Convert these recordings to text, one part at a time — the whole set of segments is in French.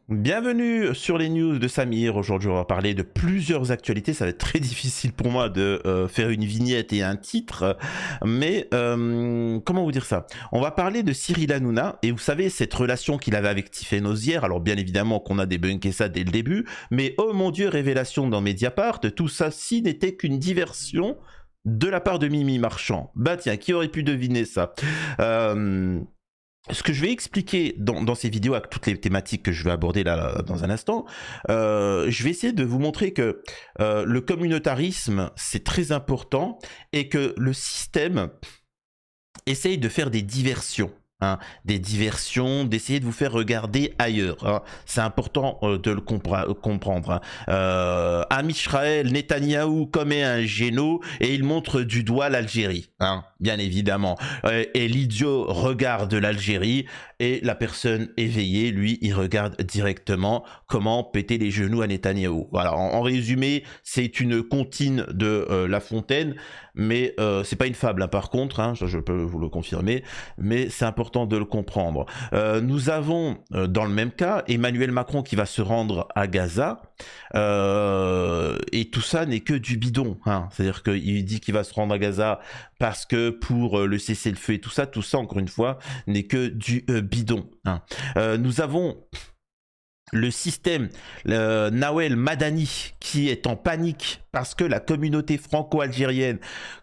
Bienvenue sur les news de Samir. Aujourd'hui, on va parler de plusieurs actualités. Ça va être très difficile pour moi de faire une vignette et un titre, mais comment vous dire ça? On va parler de Cyril Hanouna, et vous savez, cette relation qu'il avait avec Tiffany Nozière. Alors bien évidemment qu'on a débunké ça dès le début, mais oh mon Dieu, révélation dans Mediapart, tout ça ci n'était qu'une diversion de la part de Mimi Marchand. Bah tiens, qui aurait pu deviner ça? Ce que je vais expliquer dans ces vidéos avec toutes les thématiques que je vais aborder là dans un instant, je vais essayer de vous montrer que le communautarisme c'est très important et que le système essaye de faire des diversions. Hein, des diversions, d'essayer de vous faire regarder ailleurs. Hein. C'est important de le comprendre. Hein. Amisraël Netanyahou commet un géno et il montre du doigt l'Algérie, hein, bien évidemment. Et l'idiot regarde l'Algérie et la personne éveillée, lui, il regarde directement comment péter les genoux à Netanyahou. Voilà, en résumé, c'est une comptine de La Fontaine, mais c'est pas une fable, hein, par contre, hein, je peux vous le confirmer, mais c'est important de le comprendre. Nous avons, dans le même cas, Emmanuel Macron qui va se rendre à Gaza, et tout ça n'est que du bidon. Hein. C'est-à-dire qu'il dit qu'il va se rendre à Gaza parce que pour le cessez-le-feu et tout ça, encore une fois, n'est que du bidon. Hein. Nous avons le système Nawel Madani qui est en panique parce que la communauté franco-algérienne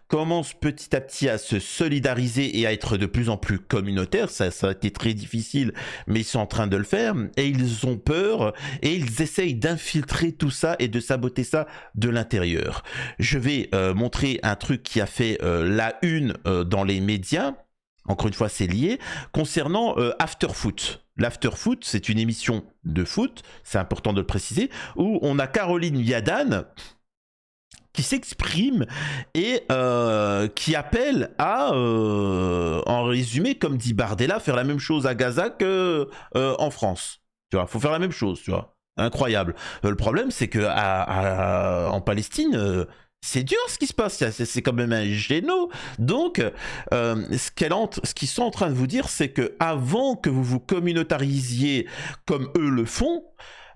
commence petit à petit à se solidariser et à être de plus en plus communautaire. Ça a été très difficile, mais ils sont en train de le faire et ils ont peur et ils essayent d'infiltrer tout ça et de saboter ça de l'intérieur. Je vais montrer un truc qui a fait la une dans les médias. Encore une fois, c'est lié. Concernant Afterfoot. L'Afterfoot, c'est une émission de foot, c'est important de le préciser, où on a Caroline Yadan qui s'exprime et qui appelle à, en résumé, comme dit Bardella, faire la même chose à Gaza que en France. Tu vois, faut faire la même chose, tu vois. Incroyable. Le problème, c'est que en Palestine... c'est dur ce qui se passe, c'est quand même un géno. Donc, ce qu'ils sont en train de vous dire, c'est que avant que vous vous communautarisiez comme eux le font,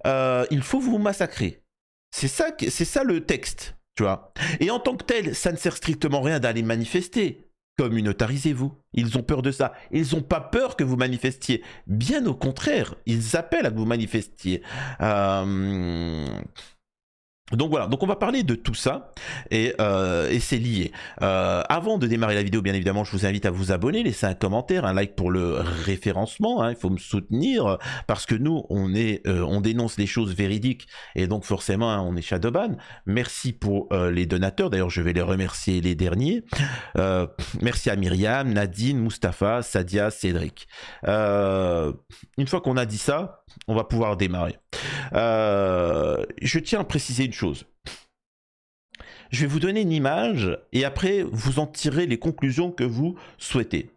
il faut vous massacrer. C'est ça le texte, tu vois. Et en tant que tel, ça ne sert strictement à rien d'aller manifester. Communautarisez-vous. Ils ont peur de ça. Ils n'ont pas peur que vous manifestiez. Bien au contraire, ils appellent à que vous manifestiez. Donc voilà, donc on va parler de tout ça et c'est lié. Avant de démarrer la vidéo, bien évidemment, je vous invite à vous abonner, laisser un commentaire, un like pour le référencement. Hein, il faut me soutenir parce que nous, on dénonce les choses véridiques et donc forcément, hein, on est shadowban. Merci pour les donateurs. D'ailleurs, je vais les remercier les derniers. Merci à Myriam, Nadine, Mustapha, Sadia, Cédric. Une fois qu'on a dit ça, on va pouvoir démarrer. Je tiens à préciser une chose. Je vais vous donner une image et après vous en tirez les conclusions que vous souhaitez.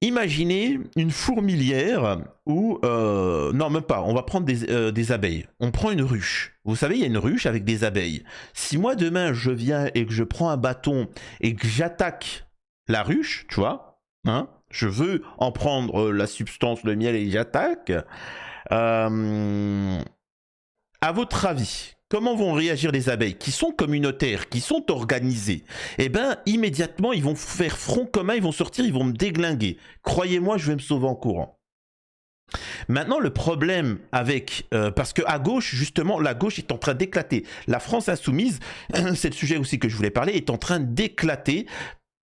Imaginez une fourmilière où... non, même pas. On va prendre des abeilles. On prend une ruche. Vous savez, il y a une ruche avec des abeilles. Si moi, demain, je viens et que je prends un bâton et que j'attaque la ruche, tu vois, hein, je veux en prendre la substance, le miel et j'attaque... à votre avis, comment vont réagir les abeilles qui sont communautaires, qui sont organisées? Eh bien, immédiatement, ils vont faire front commun, ils vont sortir, ils vont me déglinguer. Croyez-moi, je vais me sauver en courant. Maintenant, le problème avec... parce qu'à gauche, justement, la gauche est en train d'éclater. La France insoumise, c'est le sujet aussi que je voulais parler, est en train d'éclater.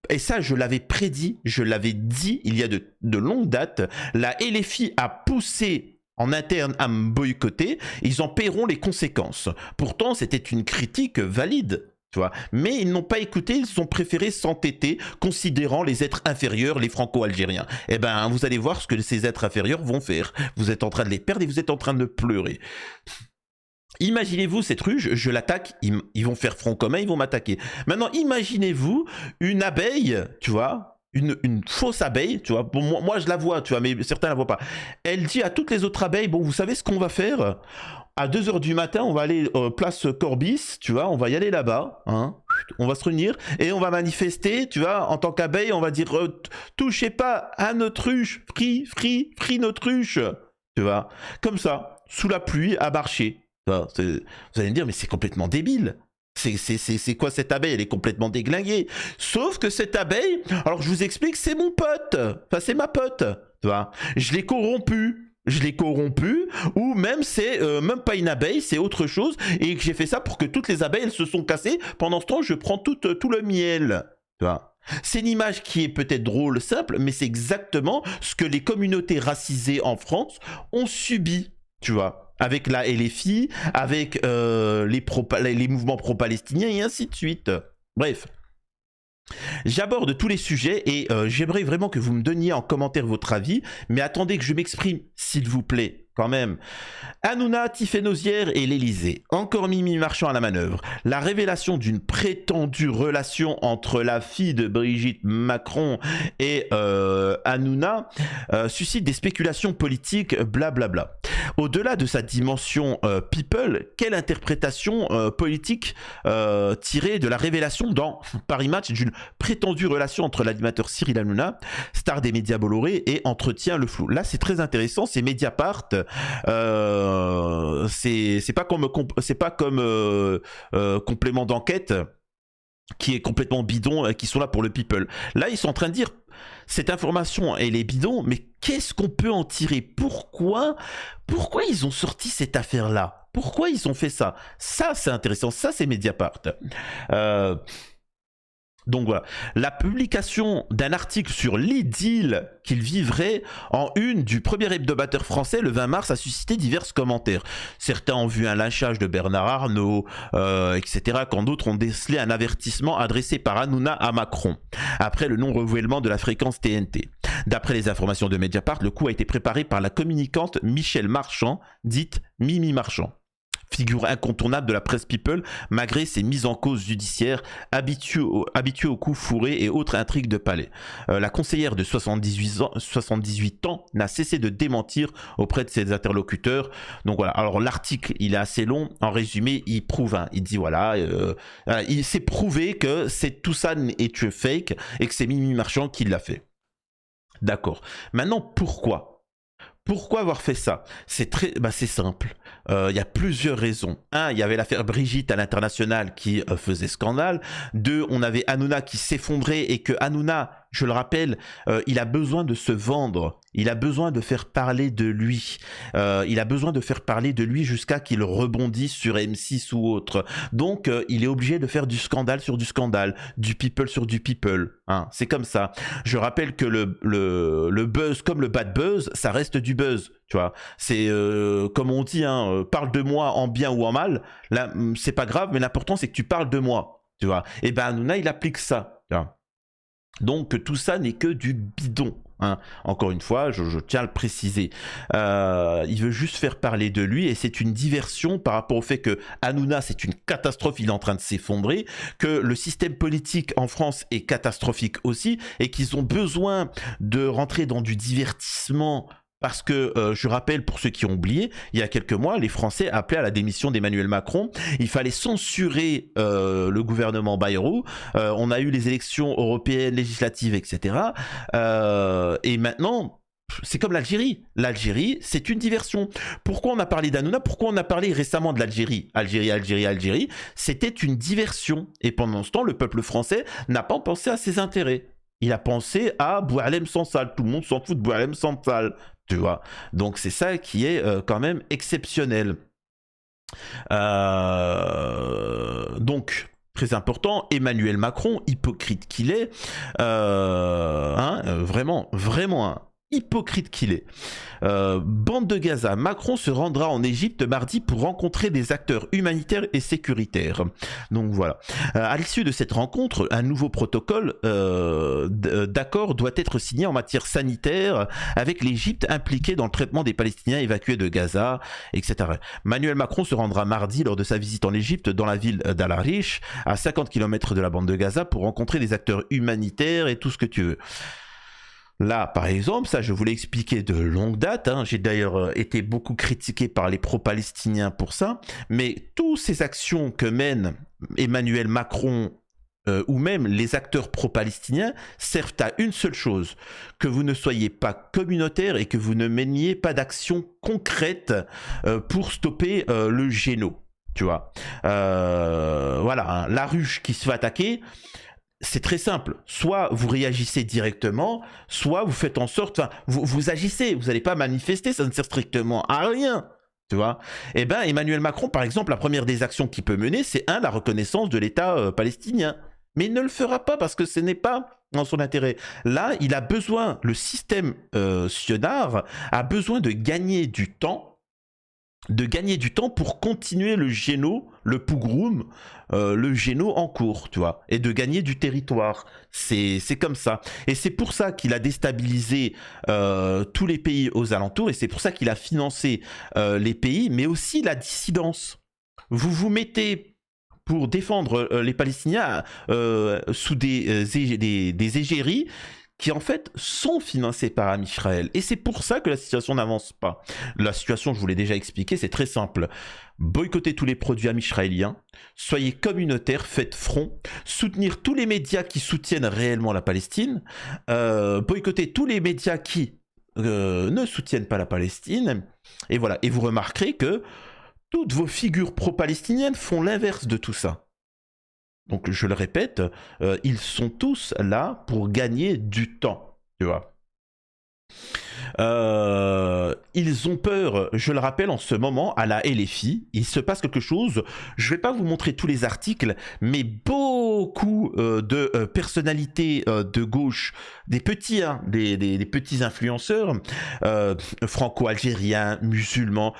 Et ça, je l'avais prédit, je l'avais dit il y a de longues dates. La LFI a poussé en interne à me boycotter, ils en paieront les conséquences. Pourtant, c'était une critique valide, tu vois. Mais ils n'ont pas écouté, ils ont préféré s'entêter, considérant les êtres inférieurs, les franco-algériens. Eh ben, vous allez voir ce que ces êtres inférieurs vont faire. Vous êtes en train de les perdre et vous êtes en train de pleurer. Imaginez-vous cette ruche, je l'attaque, ils vont faire front commun, ils vont m'attaquer. Maintenant, imaginez-vous une abeille, tu vois, une fausse abeille, tu vois. Bon, moi, je la vois, tu vois, mais certains la voient pas. Elle dit à toutes les autres abeilles, bon, vous savez ce qu'on va faire? À 2 h du matin, on va aller place Corbis, tu vois, on va y aller là-bas, hein. On va se réunir et on va manifester, tu vois, en tant qu'abeille, on va dire touchez pas à notre ruche, free notre ruche, tu vois, comme ça. sous la pluie à marcher. Vous allez me dire, mais c'est complètement débile. C'est quoi cette abeille? Elle est complètement déglinguée. Sauf que cette abeille, alors je vous explique, c'est mon pote. Enfin, c'est ma pote. Tu vois, je l'ai corrompu, ou même c'est même pas une abeille, c'est autre chose, et que j'ai fait ça pour que toutes les abeilles elles se sont cassées. Pendant ce temps, je prends tout le miel. Tu vois, c'est une image qui est peut-être drôle, simple, mais c'est exactement ce que les communautés racisées en France ont subi. Tu vois, avec la LFI, avec les mouvements pro-palestiniens et ainsi de suite. Bref. J'aborde tous les sujets et j'aimerais vraiment que vous me donniez en commentaire votre avis, mais attendez que je m'exprime, s'il vous plaît, quand même. Hanouna, Tiffé-Nozière et l'Elysée. Encore Mimi Marchand à la manœuvre. La révélation d'une prétendue relation entre la fille de Brigitte Macron et Hanouna suscite des spéculations politiques, blablabla. Au-delà de sa dimension people, quelle interprétation politique tirée de la révélation dans Paris Match d'une prétendue relation entre l'animateur Cyril Hanouna, star des médias Bolloré, et entretient le flou? Là, c'est très intéressant, c'est Mediapart. C'est pas comme complément d'enquête qui est complètement bidon, qui sont là pour le people. Là, ils sont en train de dire cette information, elle est bidon, mais qu'est-ce qu'on peut en tirer? Pourquoi ils ont sorti cette affaire-là? Pourquoi ils ont fait ça? Ça, c'est intéressant. Ça, c'est Mediapart. Donc voilà, la publication d'un article sur l'idylle qu'il vivrait en une du premier hebdomadaire français le 20 mars a suscité divers commentaires. Certains ont vu un lynchage de Bernard Arnault, etc. Quand d'autres ont décelé un avertissement adressé par Hanouna à Macron, après le non-renouvellement de la fréquence TNT. D'après les informations de Mediapart, le coup a été préparé par la communicante Michèle Marchand, dite Mimi Marchand. Figure incontournable de la presse people, malgré ses mises en cause judiciaires, habituée aux coups fourrés et autres intrigues de palais. La conseillère de 78 ans n'a cessé de démentir auprès de ses interlocuteurs. Donc voilà, alors l'article, il est assez long. En résumé, il prouve, il dit voilà, il s'est prouvé que tout ça est fake et que c'est Mimi Marchand qui l'a fait. D'accord. Maintenant, pourquoi avoir fait ça? C'est simple. Il y a plusieurs raisons. Un, il y avait l'affaire Brigitte à l'international qui faisait scandale. Deux, on avait Hanouna qui s'effondrait et que Hanouna, je le rappelle, il a besoin de se vendre. Il a besoin de faire parler de lui. Il a besoin de faire parler de lui jusqu'à qu'il rebondisse sur M6 ou autre. Donc, il est obligé de faire du scandale sur du scandale, du people sur du people. C'est comme ça. Je rappelle que le buzz comme le bad buzz, ça reste du buzz. Tu vois, c'est comme on dit, parle de moi en bien ou en mal. Là, c'est pas grave, mais l'important c'est que tu parles de moi. Tu vois. Et ben Hanouna, il applique ça. Tu vois. Donc tout ça n'est que du bidon. Encore une fois, je tiens à le préciser. Il veut juste faire parler de lui et c'est une diversion par rapport au fait que Hanouna, c'est une catastrophe, il est en train de s'effondrer, que le système politique en France est catastrophique aussi et qu'ils ont besoin de rentrer dans du divertissement. Parce que, je rappelle, pour ceux qui ont oublié, il y a quelques mois, les Français appelaient à la démission d'Emmanuel Macron. Il fallait censurer le gouvernement Bayrou. On a eu les élections européennes, législatives, etc. Et maintenant, c'est comme l'Algérie. L'Algérie, c'est une diversion. Pourquoi on a parlé d'Hanouna? Pourquoi on a parlé récemment de l'Algérie? Algérie. C'était une diversion. Et pendant ce temps, le peuple français n'a pas pensé à ses intérêts. Il a pensé à Boualem Sansal. Tout le monde s'en fout de Boualem Sansal. Tu vois, donc c'est ça qui est quand même exceptionnel. Donc très important, Emmanuel Macron, hypocrite qu'il est, vraiment hypocrite qu'il est. Bande de Gaza, Macron se rendra en Égypte mardi pour rencontrer des acteurs humanitaires et sécuritaires. Donc voilà. À l'issue de cette rencontre, un nouveau protocole d'accord doit être signé en matière sanitaire avec l'Égypte impliquée dans le traitement des Palestiniens évacués de Gaza, etc. Emmanuel Macron se rendra mardi lors de sa visite en Égypte dans la ville d'Al-Arish, à 50 km de la bande de Gaza, pour rencontrer des acteurs humanitaires et tout ce que tu veux. Là, par exemple, ça je voulais expliquer de longue date, j'ai d'ailleurs été beaucoup critiqué par les pro-palestiniens pour ça, mais toutes ces actions que mène Emmanuel Macron ou même les acteurs pro-palestiniens servent à une seule chose, que vous ne soyez pas communautaire et que vous ne meniez pas d'action concrète pour stopper le géno. Tu vois, voilà, hein, la ruche qui se fait attaquer, c'est très simple. Soit vous réagissez directement, soit vous faites en sorte, enfin, vous agissez. Vous n'allez pas manifester, ça ne sert strictement à rien. Tu vois. Eh ben, Emmanuel Macron, par exemple, la première des actions qu'il peut mener, c'est la reconnaissance de l'État palestinien. Mais il ne le fera pas parce que ce n'est pas dans son intérêt. Là, il a besoin, le système sionard a besoin de gagner du temps pour continuer le géno, le pogroum, le géno en cours, tu vois, et de gagner du territoire. C'est comme ça. Et c'est pour ça qu'il a déstabilisé tous les pays aux alentours, et c'est pour ça qu'il a financé les pays, mais aussi la dissidence. Vous vous mettez pour défendre les Palestiniens sous des égéries qui en fait sont financés par Israël. Et c'est pour ça que la situation n'avance pas. La situation, je vous l'ai déjà expliqué, c'est très simple. Boycottez tous les produits israéliens, soyez communautaires, faites front, soutenir tous les médias qui soutiennent réellement la Palestine, boycottez tous les médias qui ne soutiennent pas la Palestine, et voilà. Et vous remarquerez que toutes vos figures pro-palestiniennes font l'inverse de tout ça. Donc je le répète, ils sont tous là pour gagner du temps, tu vois. Ils ont peur, je le rappelle en ce moment, à la LFI, il se passe quelque chose, je ne vais pas vous montrer tous les articles, mais beaucoup de personnalités de gauche, des petits, hein, des petits influenceurs, franco-algériens, musulmans,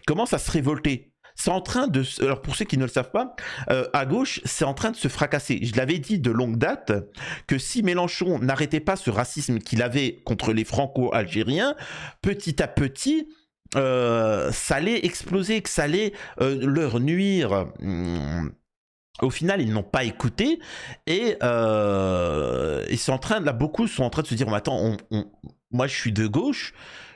commencent à se révolter. C'est en train de... Alors pour ceux qui ne le savent pas, à gauche, c'est en train de se fracasser. Je l'avais dit de longue date que si Mélenchon n'arrêtait pas ce racisme qu'il avait contre les franco-algériens, petit à petit, ça allait exploser, que ça allait leur nuire. Au final, ils n'ont pas écouté et ils sont en train, là, beaucoup sont en train de se dire, mais attends, moi je suis de gauche,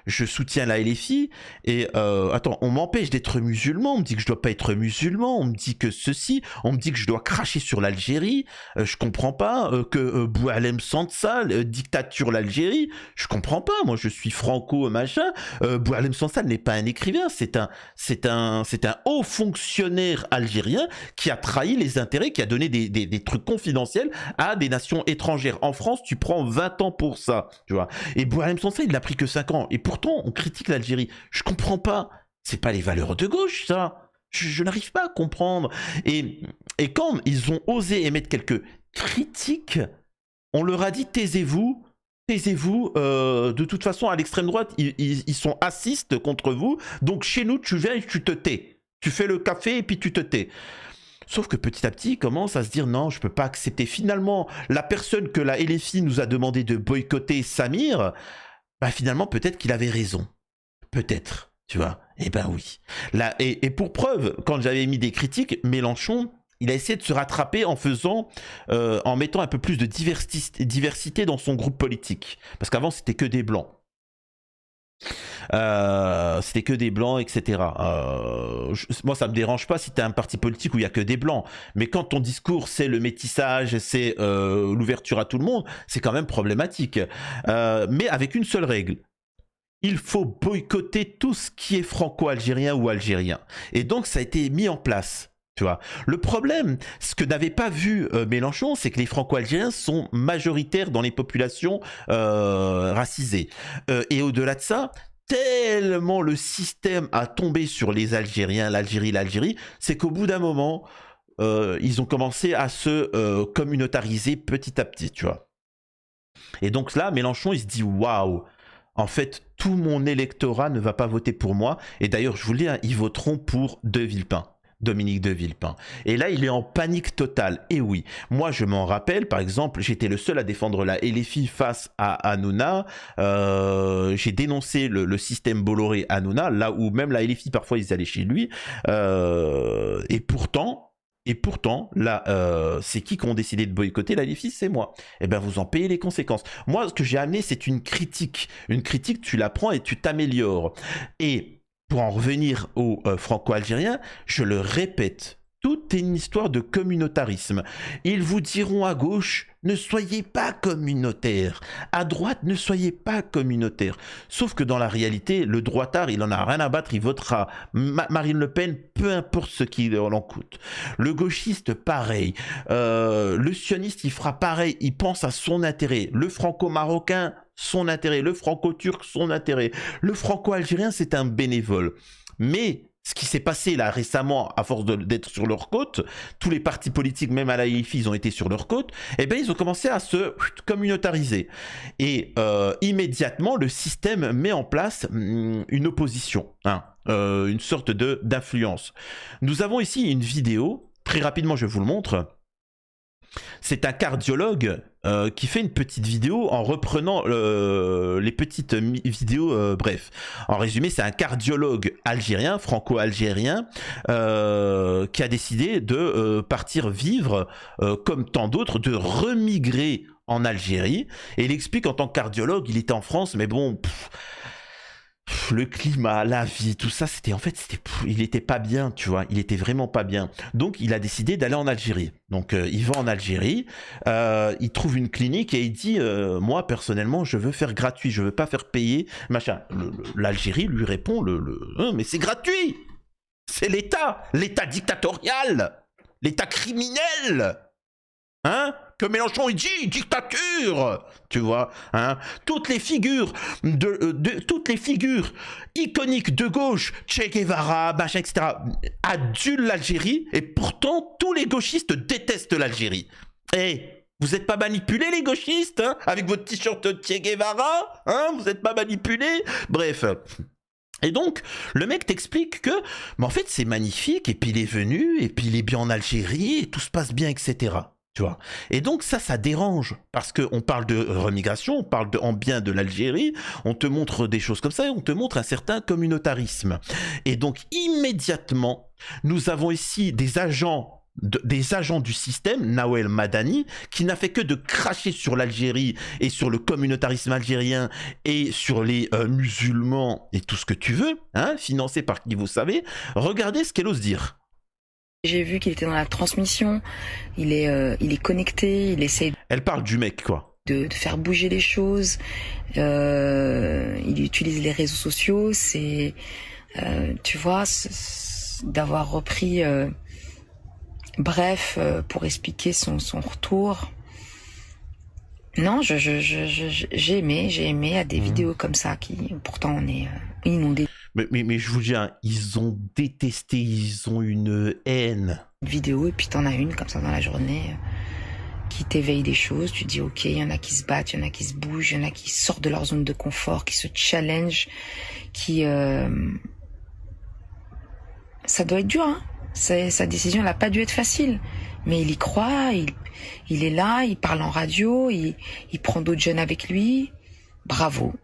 je soutiens la LFI et attends, on m'empêche d'être musulman, on me dit que je dois pas être musulman, on me dit que ceci, on me dit que je dois cracher sur l'Algérie, je comprends pas que Boualem Sansal dictature l'Algérie, je comprends pas, moi je suis franco machin, Boualem Sansal n'est pas un écrivain, c'est un haut fonctionnaire algérien qui a trahi les intérêts, qui a donné des trucs confidentiels à des nations étrangères. En France, tu prends 20 ans pour ça, tu vois. Et Boualem Sansal, il n'a pris que 5 ans. Et pourtant, on critique l'Algérie. Je comprends pas. C'est pas les valeurs de gauche, ça. Je n'arrive pas à comprendre. Et quand ils ont osé émettre quelques critiques, on leur a dit taisez-vous. Taisez-vous, de toute façon, à l'extrême droite, ils sont assistes contre vous. Donc chez nous, tu viens et tu te tais. Tu fais le café et puis tu te tais. Sauf que petit à petit, ils commencent à se dire non, je peux pas accepter. Finalement, la personne que la LFI nous a demandé de boycotter, Samir, bah finalement, peut-être qu'il avait raison. Peut-être, tu vois. Eh ben oui. Là, et pour preuve, quand j'avais mis des critiques, Mélenchon, il a essayé de se rattraper en en mettant un peu plus de diversité dans son groupe politique. Parce qu'avant, c'était que des blancs. C'était que des blancs, etc. Moi, ça me dérange pas si tu as un parti politique où il y a que des blancs. Mais quand ton discours, c'est le métissage, c'est l'ouverture à tout le monde, c'est quand même problématique. Mais avec une seule règle. Il faut boycotter tout ce qui est franco-algérien ou algérien. Et donc, ça a été mis en place. Tu vois. Le problème, ce que n'avait pas vu Mélenchon, c'est que les franco-algériens sont majoritaires dans les populations racisées. Et au-delà de ça, tellement le système a tombé sur les Algériens, l'Algérie, c'est qu'au bout d'un moment, ils ont commencé à se communautariser petit à petit, tu vois. Et donc là, Mélenchon, il se dit waouh. En fait, tout mon électorat ne va pas voter pour moi. Et d'ailleurs, je vous le dis, hein, ils voteront pour De Villepin. Dominique de Villepin. Et là, il est en panique totale. Et oui, moi, je m'en rappelle, par exemple, j'étais le seul à défendre la LFI face à Hanouna. J'ai dénoncé le système Bolloré Hanouna, là où même la LFI, parfois, ils allaient chez lui. Et pourtant, là, c'est qui ont décidé de boycotter la LFI? C'est moi. Eh bien, vous en payez les conséquences. Moi, ce que j'ai amené, c'est une critique. Une critique, tu la prends et tu t'améliores. Et pour en revenir aux franco-algériens, je le répète, Tout est une histoire de communautarisme. Ils vous diront à gauche, ne soyez pas communautaire. À droite, ne soyez pas communautaire. Sauf que dans la réalité, le droitard, il en a rien à battre, il votera Marine Le Pen, peu importe ce qu'il en coûte. Le gauchiste, pareil. Le sioniste, il fera pareil, il pense à son intérêt. Le franco-marocain, son intérêt. Le franco-turc, son intérêt. Le franco-algérien, c'est un bénévole. Mais ce qui s'est passé là récemment, à force d'être sur leur côte, tous les partis politiques, même à la LFI, ils ont été sur leur côte, et bien ils ont commencé à se communautariser. Et immédiatement, le système met en place une opposition, hein, une sorte d'influence. Nous avons ici une vidéo, très rapidement je vous le montre. C'est un cardiologue qui fait une petite vidéo en reprenant les petites vidéos, bref. En résumé, c'est un cardiologue algérien, franco-algérien, qui a décidé de partir vivre, comme tant d'autres, de remigrer en Algérie. Et il explique en tant que cardiologue, il était en France, mais bon... le climat, la vie, tout ça, il était pas bien, tu vois, il était vraiment pas bien. Donc, il a décidé d'aller en Algérie. Donc, il va en Algérie, il trouve une clinique et il dit, moi, personnellement, je veux faire gratuit, je veux pas faire payer, machin. L'Algérie lui répond, mais c'est gratuit! C'est l'État dictatorial, l'État criminel! Hein? Que Mélenchon il dit dictature, tu vois, hein, toutes les figures iconiques de gauche, Che Guevara, machin, etc., adulent l'Algérie et pourtant tous les gauchistes détestent l'Algérie. Et vous n'êtes pas manipulés les gauchistes, hein, avec votre t-shirt Che Guevara, hein, vous n'êtes pas manipulés, bref. Et donc, le mec t'explique que, mais en fait, c'est magnifique, et puis il est venu, et puis il est bien en Algérie, et tout se passe bien, etc. Tu vois. Et donc ça dérange parce qu'on parle de remigration, on parle en bien de l'Algérie, on te montre des choses comme ça et on te montre un certain communautarisme. Et donc immédiatement, nous avons ici des agents du système, Nawel Madani, qui n'a fait que de cracher sur l'Algérie et sur le communautarisme algérien et sur les musulmans et tout ce que tu veux, hein, financé par qui vous savez. Regardez ce qu'elle ose dire. J'ai vu qu'il était dans la transmission, il est connecté, il essaie... Elle parle du mec, quoi. De faire bouger les choses, il utilise les réseaux sociaux, c'est... tu vois, d'avoir repris... pour expliquer son retour. Non, j'ai aimé à des vidéos comme ça, qui pourtant on est inondés. Mais je vous dis, hein, ils ont détesté, ils ont une haine. Vidéo, et puis t'en as une comme ça dans la journée qui t'éveille des choses. Tu dis ok, il y en a qui se battent, il y en a qui se bougent, il y en a qui sortent de leur zone de confort, qui se challenge, qui... Ça doit être dur, hein. Sa décision, elle n'a pas dû être facile. Mais il y croit, il est là, il parle en radio, il prend d'autres jeunes avec lui. Bravo.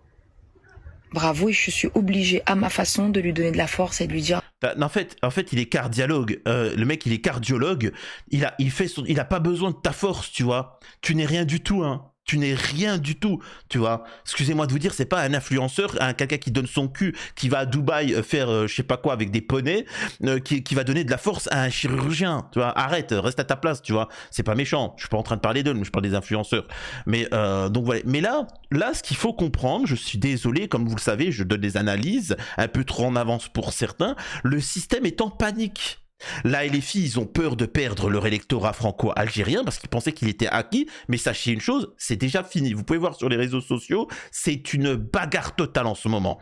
Bravo, et je suis obligée à ma façon de lui donner de la force et de lui dire... En fait, il est cardiologue. Le mec, il est cardiologue. Il a pas besoin de ta force, tu vois. Tu n'es rien du tout, hein. Tu n'es rien du tout, tu vois. Excusez-moi de vous dire, c'est pas un influenceur, quelqu'un qui donne son cul, qui va à Dubaï faire je sais pas quoi avec des poneys, qui va donner de la force à un chirurgien, tu vois. Arrête, reste à ta place, tu vois. C'est pas méchant. Je suis pas en train de parler d'eux, mais je parle des influenceurs. Mais donc voilà. Mais là, ce qu'il faut comprendre, je suis désolé, comme vous le savez, je donne des analyses un peu trop en avance pour certains. Le système est en panique. Là, et les filles, ils ont peur de perdre leur électorat franco-algérien parce qu'ils pensaient qu'il était acquis. Mais sachez une chose, c'est déjà fini. Vous pouvez voir sur les réseaux sociaux, c'est une bagarre totale en ce moment.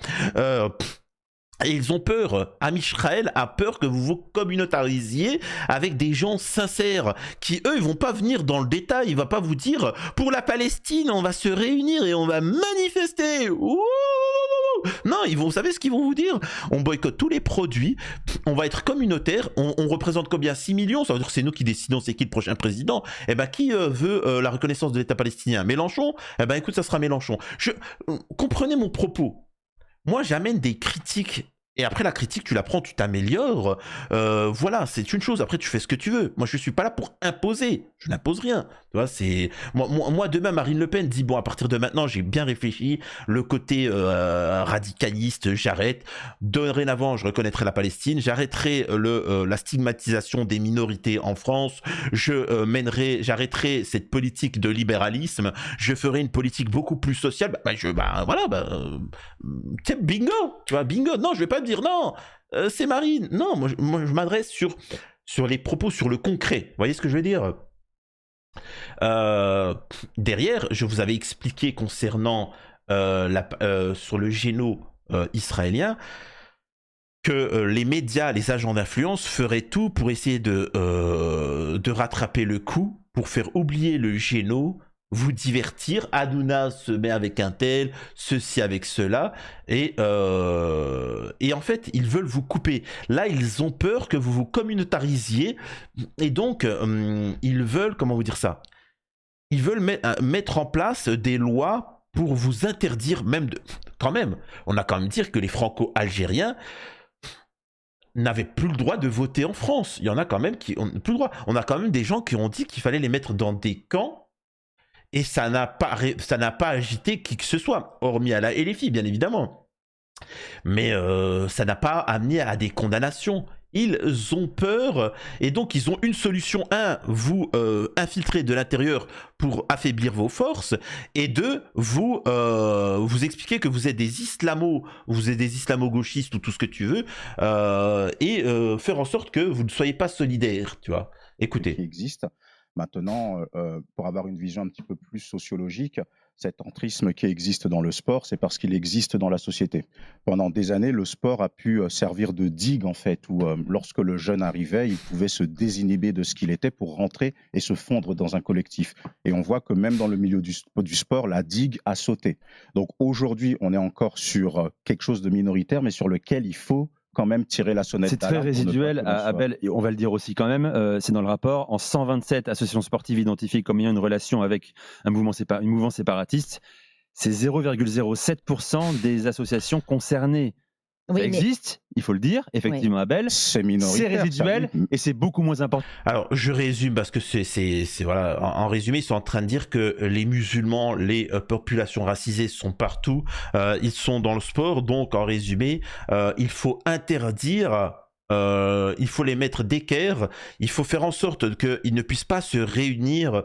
Et ils ont peur. Amisraël a peur que vous vous communautarisiez avec des gens sincères qui, eux, ils vont pas venir dans le détail. Ils vont pas vous dire, pour la Palestine, on va se réunir et on va manifester. Ouh, non, vous savez ce qu'ils vont vous dire? On boycotte tous les produits, on va être communautaire, on représente combien? 6 millions? Ça veut dire que c'est nous qui décidons c'est qui le prochain président. Eh ben, qui veut la reconnaissance de l'État palestinien? Mélenchon? Eh ben, écoute, ça sera Mélenchon. Comprenez mon propos. Moi, j'amène des critiques. Et après la critique, tu la prends, tu t'améliores. Voilà, c'est une chose. Après, tu fais ce que tu veux. Moi, je suis pas là pour imposer. Je n'impose rien. Tu vois, c'est moi demain Marine Le Pen dit bon, à partir de maintenant j'ai bien réfléchi, le côté radicaliste j'arrête, dorénavant je reconnaîtrai la Palestine, j'arrêterai la stigmatisation des minorités en France, j'arrêterai cette politique de libéralisme, je ferai une politique beaucoup plus sociale. Tiens, bingo, tu vois, bingo. Non, je vais pas me dire non, c'est Marine. Non, moi je m'adresse sur les propos, sur le concret. Vous voyez ce que je veux dire? Derrière, je vous avais expliqué concernant sur le géno israélien que les médias, les agents d'influence feraient tout pour essayer de rattraper le coup, pour faire oublier le géno, vous divertir. Hanouna se met avec un tel, ceci avec cela, et en fait ils veulent vous couper. Là ils ont peur que vous vous communautarisiez, et donc ils veulent, comment vous dire ça, ils veulent mettre en place des lois pour vous interdire même de... Quand même, on a quand même dire que les franco-algériens n'avaient plus le droit de voter en France. Il y en a quand même qui ont plus le droit. On a quand même des gens qui ont dit qu'il fallait les mettre dans des camps, et ça n'a pas agité qui que ce soit, hormis à la LFI, bien évidemment. Mais ça n'a pas amené à des condamnations. Ils ont peur, et donc ils ont une solution. Un, vous infiltrer de l'intérieur pour affaiblir vos forces, et deux, vous expliquer que vous êtes des islamo-gauchistes ou tout ce que tu veux, et faire en sorte que vous ne soyez pas solidaires, tu vois. Écoutez. Qui existe. Maintenant, pour avoir une vision un petit peu plus sociologique, cet entrisme qui existe dans le sport, c'est parce qu'il existe dans la société. Pendant des années, le sport a pu servir de digue, en fait, où lorsque le jeune arrivait, il pouvait se désinhiber de ce qu'il était pour rentrer et se fondre dans un collectif. Et on voit que même dans le milieu du sport, la digue a sauté. Donc aujourd'hui, on est encore sur quelque chose de minoritaire, mais sur lequel il faut quand même tirer la sonnette d'alarme. C'est très résiduel, Abel, et on va le dire aussi quand même, c'est dans le rapport, en 127 associations sportives identifiées comme ayant une relation avec un mouvement séparatiste, c'est 0,07% des associations concernées. Oui, ça existe, il faut le dire, effectivement, oui. Abel. C'est minoritaire. C'est résiduel et c'est beaucoup moins important. Alors, je résume parce que c'est voilà. En résumé, ils sont en train de dire que les musulmans, les populations racisées sont partout. Ils sont dans le sport, donc en résumé, il faut interdire. Il faut les mettre d'équerre. Il faut faire en sorte qu'ils ne puissent pas se réunir.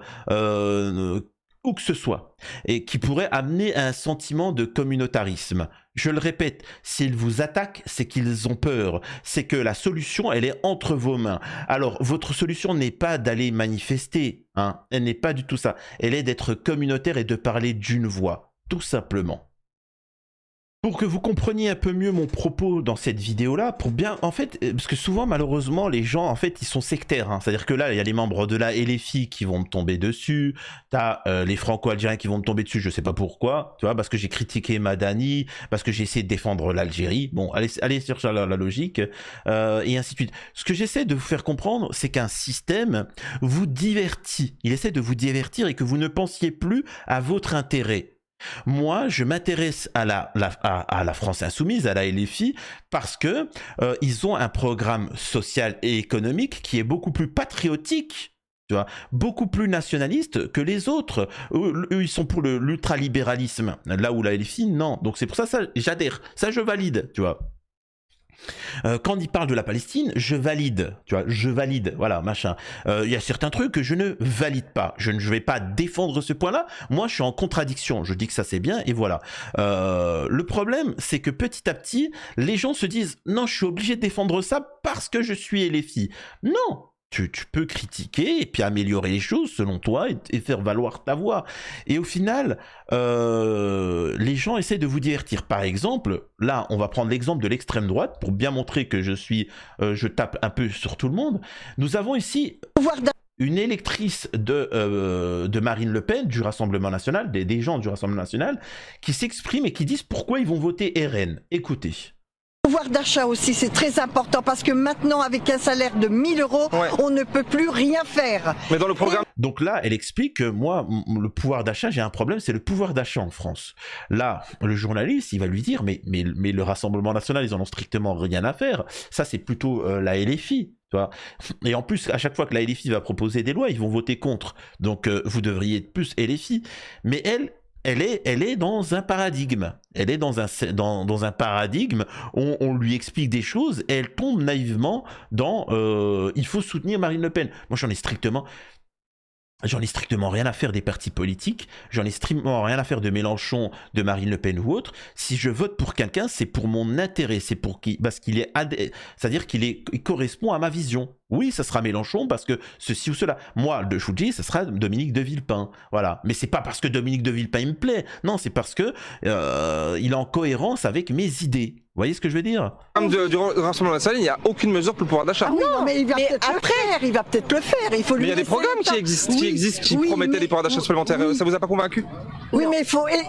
Où que ce soit, et qui pourrait amener à un sentiment de communautarisme. Je le répète, s'ils vous attaquent, c'est qu'ils ont peur, c'est que la solution, elle est entre vos mains. Alors, votre solution n'est pas d'aller manifester, hein, elle n'est pas du tout ça, elle est d'être communautaire et de parler d'une voix, tout simplement. Pour que vous compreniez un peu mieux mon propos dans cette vidéo-là, pour bien, en fait, parce que souvent, malheureusement, les gens, en fait, ils sont sectaires. Hein. C'est-à-dire que là, il y a les membres de la LFI qui vont me tomber dessus. T'as les franco-algériens qui vont me tomber dessus, je sais pas pourquoi, tu vois, parce que j'ai critiqué Madani, parce que j'ai essayé de défendre l'Algérie. Bon, allez chercher la logique, et ainsi de suite. Ce que j'essaie de vous faire comprendre, c'est qu'un système vous divertit. Il essaie de vous divertir et que vous ne pensiez plus à votre intérêt. Moi, je m'intéresse à la France Insoumise, à la LFI, parce que ils ont un programme social et économique qui est beaucoup plus patriotique, tu vois, beaucoup plus nationaliste que les autres. Eux, ils sont pour l'ultralibéralisme, là où la LFI, non. Donc c'est pour ça, j'adhère, ça je valide, tu vois. Quand il parle de la Palestine, je valide, tu vois, voilà, machin. Il y a certains trucs que je ne valide pas. Je ne vais pas défendre ce point-là. Moi, je suis en contradiction. Je dis que ça c'est bien et voilà. Le problème, c'est que petit à petit, les gens se disent non, je suis obligé de défendre ça parce que je suis LFI. Non. Tu peux critiquer et puis améliorer les choses selon toi et faire valoir ta voix. Et au final, les gens essaient de vous divertir. Par exemple, là, on va prendre l'exemple de l'extrême droite pour bien montrer que je tape un peu sur tout le monde. Nous avons ici une électrice de Marine Le Pen, du Rassemblement National, des gens du Rassemblement National, qui s'expriment et qui disent pourquoi ils vvont voter RN. Écoutez. Le pouvoir d'achat aussi, c'est très important parce que maintenant, avec un salaire de 1 000 €, ouais, on ne peut plus rien faire. Mais dans le programme... Donc là, elle explique que moi, le pouvoir d'achat, j'ai un problème, c'est le pouvoir d'achat en France. Là, le journaliste, il va lui dire, mais le Rassemblement National, ils en ont strictement rien à faire. Ça, c'est plutôt la LFI. Tu vois. Et en plus, à chaque fois que la LFI va proposer des lois, ils vont voter contre. Donc, vous devriez être plus LFI. Mais elle est dans un paradigme. Elle est dans un paradigme où on lui explique des choses et elle tombe naïvement dans il faut soutenir Marine Le Pen. Moi, j'en ai strictement rien à faire des partis politiques, j'en ai strictement rien à faire de Mélenchon, de Marine Le Pen ou autre. Si je vote pour quelqu'un, c'est pour mon intérêt, c'est parce qu'il est, c'est-à-dire il correspond à ma vision. Oui, ça sera Mélenchon parce que ceci ou cela. Moi, je vous dis, ça sera Dominique de Villepin. Voilà. Mais c'est pas parce que Dominique de Villepin il me plaît. Non, c'est parce que il est en cohérence avec mes idées. Vous voyez ce que je veux dire? Du Rassemblement national, il n'y a aucune mesure pour le pouvoir d'achat. Ah non, mais il va peut-être le faire. Il va peut-être le faire. Il faut lui Mais il y a des laisser programmes le temps. qui promettaient des pouvoirs d'achat supplémentaires. oui. Ça vous a pas convaincu? Oui, mais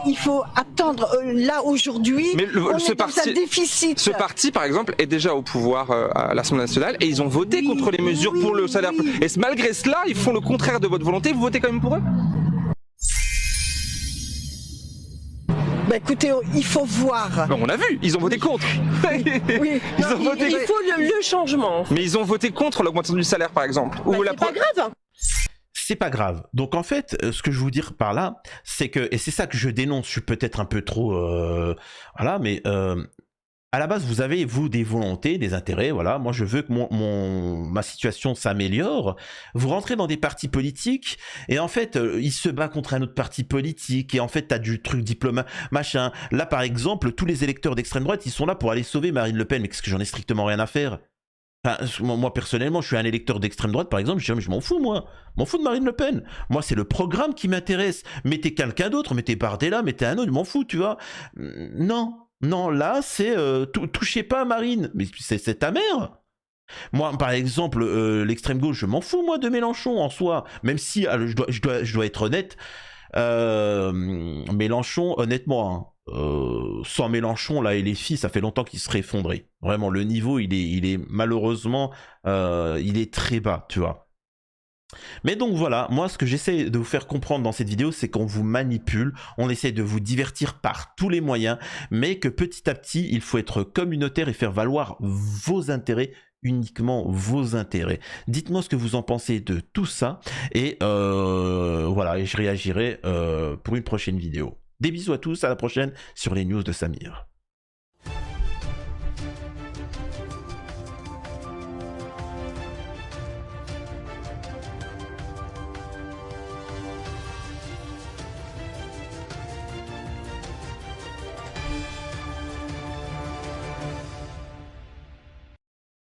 il faut attendre. Là, aujourd'hui, Mais on est dans un déficit. Ce parti, par exemple, est déjà au pouvoir à l'Assemblée nationale et ils ont voté contre les mesures pour le salaire. Et malgré cela, ils font le contraire de votre volonté. Vous votez quand même pour eux? Bah écoutez, il faut voir. On a vu, ils ont voté contre. Oui. Ils ont voté Il faut le changement. Mais ils ont voté contre l'augmentation du salaire, par exemple. C'est pas grave. C'est pas grave. Donc en fait, ce que je veux vous dire par là, c'est que, et c'est ça que je dénonce, je suis peut-être un peu trop... voilà, mais... à la base, vous avez, vous, des volontés, des intérêts, voilà. Moi, je veux que ma situation s'améliore. Vous rentrez dans des partis politiques, et en fait, il se bat contre un autre parti politique, et en fait, t'as du truc diplôme, machin. Là, par exemple, tous les électeurs d'extrême droite, ils sont là pour aller sauver Marine Le Pen, mais qu'est-ce que j'en ai strictement rien à faire? Enfin, moi, personnellement, je suis un électeur d'extrême droite, par exemple, je dis, mais je m'en fous, moi. Je m'en fous de Marine Le Pen. Moi, c'est le programme qui m'intéresse. Mettez quelqu'un d'autre, mettez Bardella, mettez un autre, je m'en fous, tu vois. Non. Non, là, c'est touchez pas à Marine, mais c'est ta mère. Moi, par exemple, l'extrême gauche, je m'en fous, moi, de Mélenchon en soi, même si je dois être honnête. Mélenchon, honnêtement, sans Mélenchon, là, et les filles, ça fait longtemps qu'il serait effondré. Vraiment, le niveau, il est malheureusement, il est très bas, tu vois. Mais donc voilà, moi ce que j'essaie de vous faire comprendre dans cette vidéo, c'est qu'on vous manipule, on essaie de vous divertir par tous les moyens, mais que petit à petit, il faut être communautaire et faire valoir vos intérêts, uniquement vos intérêts. Dites-moi ce que vous en pensez de tout ça, et voilà, et je réagirai pour une prochaine vidéo. Des bisous à tous, à la prochaine sur les news de Samir.